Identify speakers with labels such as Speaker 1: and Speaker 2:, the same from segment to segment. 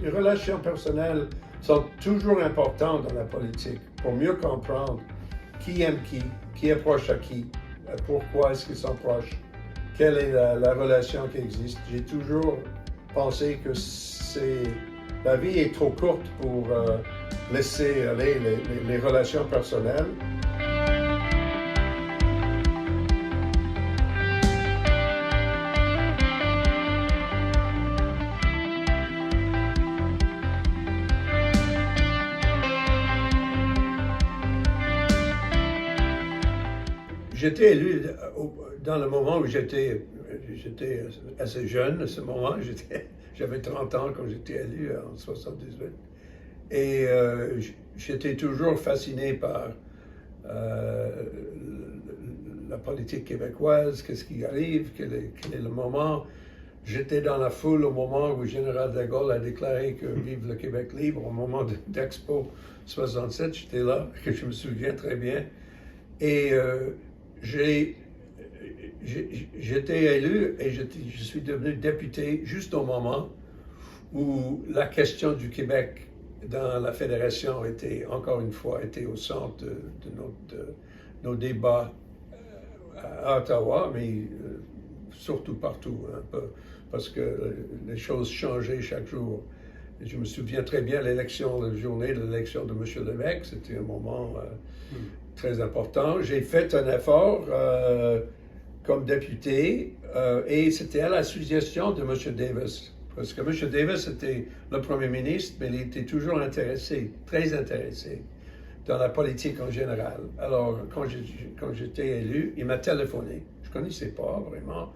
Speaker 1: Les relations personnelles sont toujours importantes dans la politique pour mieux comprendre qui aime qui est proche à qui, pourquoi est-ce qu'ils sont proches, quelle est la relation qui existe. J'ai toujours pensé que la vie est trop courte pour laisser aller les relations personnelles. J'étais élu dans le moment où j'étais assez jeune, à ce moment, j'avais 30 ans quand j'étais élu en 78. Et j'étais toujours fasciné par la politique québécoise, qu'est-ce qui arrive, quel est le moment. J'étais dans la foule au moment où le général de Gaulle a déclaré que vive le Québec libre, au moment d'Expo 67, j'étais là, que je me souviens très bien. Et j'étais élu et je suis devenu député juste au moment où la question du Québec dans la fédération était, encore une fois, était au centre de nos débats à Ottawa, mais surtout partout, hein, parce que les choses changeaient chaque jour. Et je me souviens très bien la journée de l'élection de M. Lévesque, c'était un moment très important. J'ai fait un effort comme député et c'était à la suggestion de M. Davis. Parce que M. Davis était le premier ministre, mais il était toujours intéressé, très intéressé, dans la politique en général. Alors, quand j'étais élu, il m'a téléphoné. Je ne connaissais pas vraiment,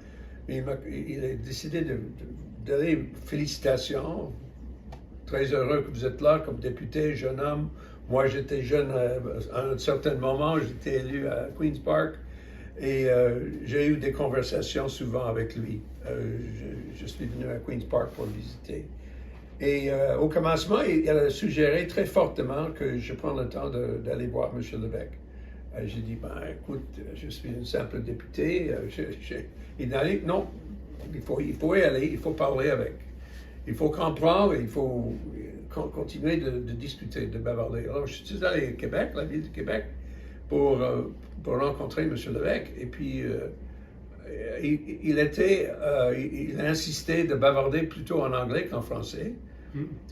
Speaker 1: mais il a décidé d'aller, félicitations, très heureux que vous êtes là comme député, jeune homme. Moi, j'étais jeune à un certain moment, j'étais élu à Queen's Park et j'ai eu des conversations souvent avec lui. Je suis venu à Queen's Park pour le visiter. Et au commencement, il a suggéré très fortement que je prenne le temps d'aller voir M. Lévesque. J'ai dit, ben écoute, je suis un simple député. Il a dit, non, il faut y aller, il faut parler avec. Il faut comprendre, il faut continuer de discuter, de bavarder. Alors, je suis allé au Québec, la ville de Québec, pour rencontrer M. Lévesque. Et puis, il a insisté de bavarder plutôt en anglais qu'en français,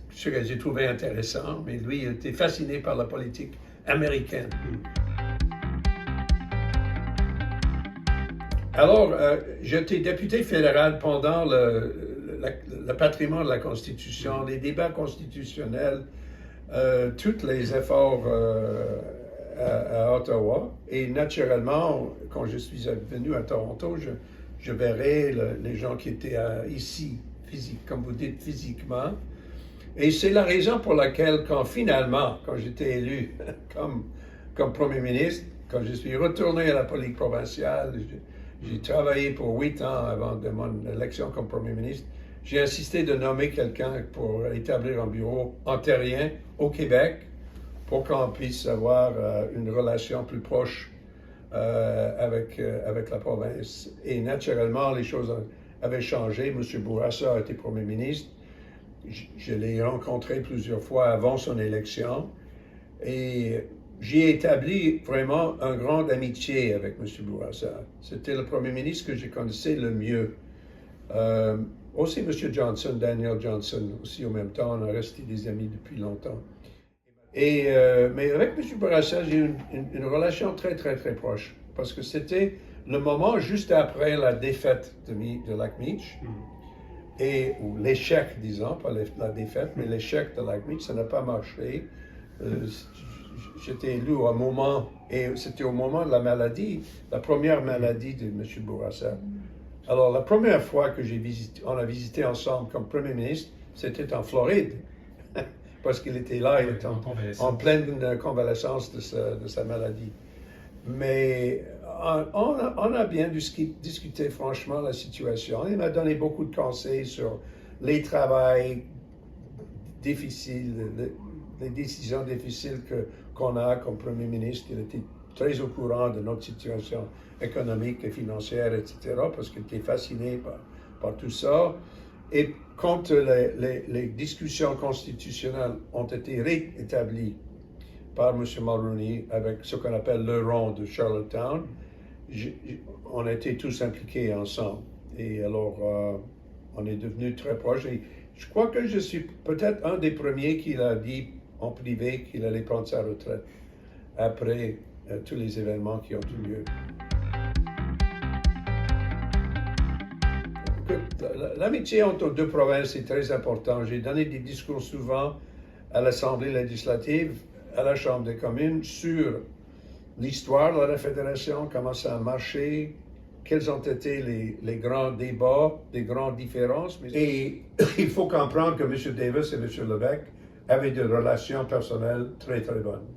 Speaker 1: ce que j'ai trouvé intéressant. Mais lui, il était fasciné par la politique américaine. Alors, j'étais député fédéral pendant le patrimoine de la Constitution, les débats constitutionnels, tous les efforts à Ottawa. Et naturellement, quand je suis venu à Toronto, je verrai les gens qui étaient ici, comme vous dites, physiquement. Et c'est la raison pour laquelle, quand j'étais élu comme Premier ministre, quand je suis retourné à la politique provinciale, j'ai travaillé pour 8 ans avant de mon élection comme Premier ministre. J'ai insisté de nommer quelqu'un pour établir un bureau ontarien au Québec pour qu'on puisse avoir une relation plus proche avec la province. Et naturellement, les choses avaient changé. M. Bourassa a été Premier ministre. Je l'ai rencontré plusieurs fois avant son élection. Et j'ai établi vraiment une grande amitié avec M. Bourassa. C'était le Premier ministre que je connaissais le mieux. Aussi M. Johnson, Daniel Johnson, aussi en même temps, on a resté des amis depuis longtemps. Mais avec M. Bourassa, j'ai eu une relation très, très, très proche, parce que c'était le moment juste après la défaite de Lac-Meach, ou l'échec, disons, pas la défaite, mais l'échec de Lac-Meach, ça n'a pas marché. J'étais élu au moment, et c'était au moment de la maladie, la première maladie de M. Bourassa. Alors, la première fois que on a visité ensemble comme Premier ministre, c'était en Floride, parce qu'il était là, il était en pleine convalescence de sa maladie. Mais on a bien discuté franchement la situation. Il m'a donné beaucoup de conseils sur les travails difficiles, les décisions difficiles qu'on a comme Premier ministre. Il était très au courant de notre situation économique et financière, etc., parce qu'il était fasciné par tout ça. Et quand les discussions constitutionnelles ont été réétablies par M. Mulroney avec ce qu'on appelle le rond de Charlottetown, on a été tous impliqués ensemble. Et alors, on est devenus très proches. Et je crois que je suis peut-être un des premiers qui l'a dit en privé qu'il allait prendre sa retraite après tous les événements qui ont eu lieu. L'amitié entre nos deux provinces est très importante. J'ai donné des discours souvent à l'Assemblée législative, à la Chambre des communes, sur l'histoire de la Fédération, comment ça a marché, quels ont été les grands débats, les grandes différences. Et il faut comprendre que M. Davis et M. Lévesque avaient des relations personnelles très, très bonnes.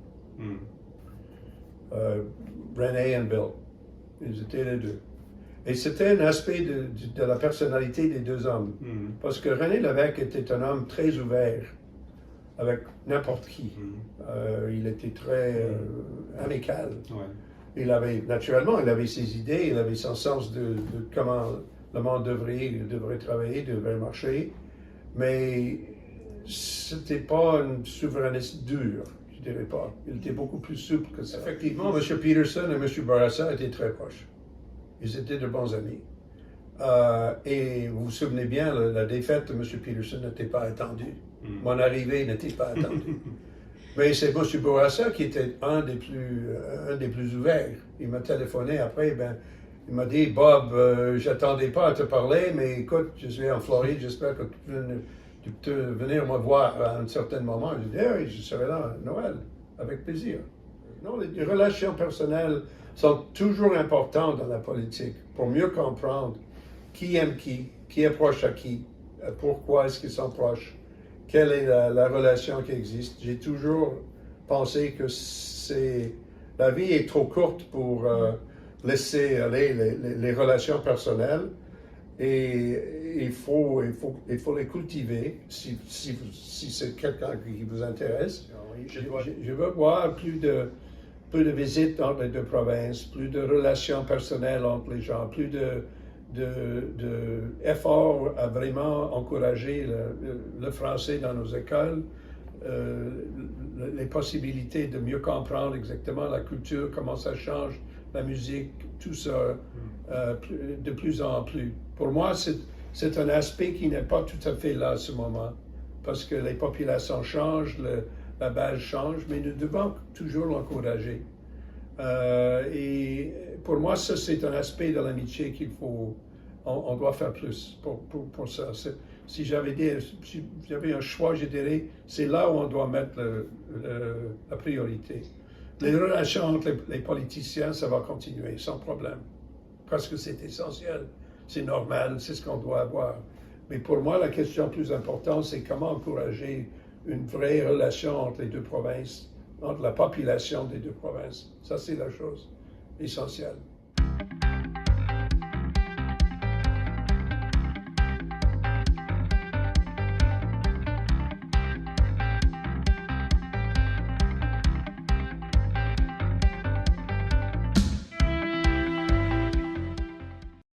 Speaker 1: René et Bill, ils étaient les deux. Et c'était un aspect de la personnalité des deux hommes. Parce que René Lévesque était un homme très ouvert avec n'importe qui. Il était très amical. Ouais. Naturellement, il avait ses idées, il avait son sens de comment le monde devrait travailler, devrait marcher. Mais c'était pas un souverainiste dur, je dirais pas. Il était beaucoup plus souple que ça. Effectivement, M. Peterson et M. Bourassa étaient très proches. Ils étaient de bons amis. Et vous vous souvenez bien, la défaite de M. Peterson n'était pas attendue. Mon arrivée n'était pas attendue. Mais c'est M. Bourassa qui était un des plus ouverts. Il m'a téléphoné après, il m'a dit, Bob, j'attendais pas à te parler, mais écoute, je suis en Floride, j'espère que tu peux venir me voir à un certain moment. Je dis, oui, je serai là à Noël, avec plaisir. Non, les relations personnelles sont toujours importantes dans la politique, pour mieux comprendre qui aime qui est proche à qui, pourquoi est-ce qu'ils sont proches, quelle est la relation qui existe. J'ai toujours pensé que la vie est trop courte pour laisser aller les relations personnelles et il faut les cultiver si c'est quelqu'un qui vous intéresse. Je veux voir plus de visites entre les deux provinces, plus de relations personnelles entre les gens, plus d'efforts à vraiment encourager le français dans nos écoles, les possibilités de mieux comprendre exactement la culture, comment ça change, la musique, tout ça, de plus en plus. Pour moi, c'est un aspect qui n'est pas tout à fait là à ce moment, parce que les populations changent, la base change, mais nous devons toujours l'encourager. Et pour moi, ça, c'est un aspect de l'amitié on doit faire plus pour ça. Si j'avais un choix, je dirais, c'est là où on doit mettre la priorité. Les relations entre les politiciens, ça va continuer, sans problème. Parce que c'est essentiel, c'est normal, c'est ce qu'on doit avoir. Mais pour moi, la question plus importante, c'est comment encourager une vraie relation entre les deux provinces, entre la population des deux provinces. Ça, c'est la chose essentielle.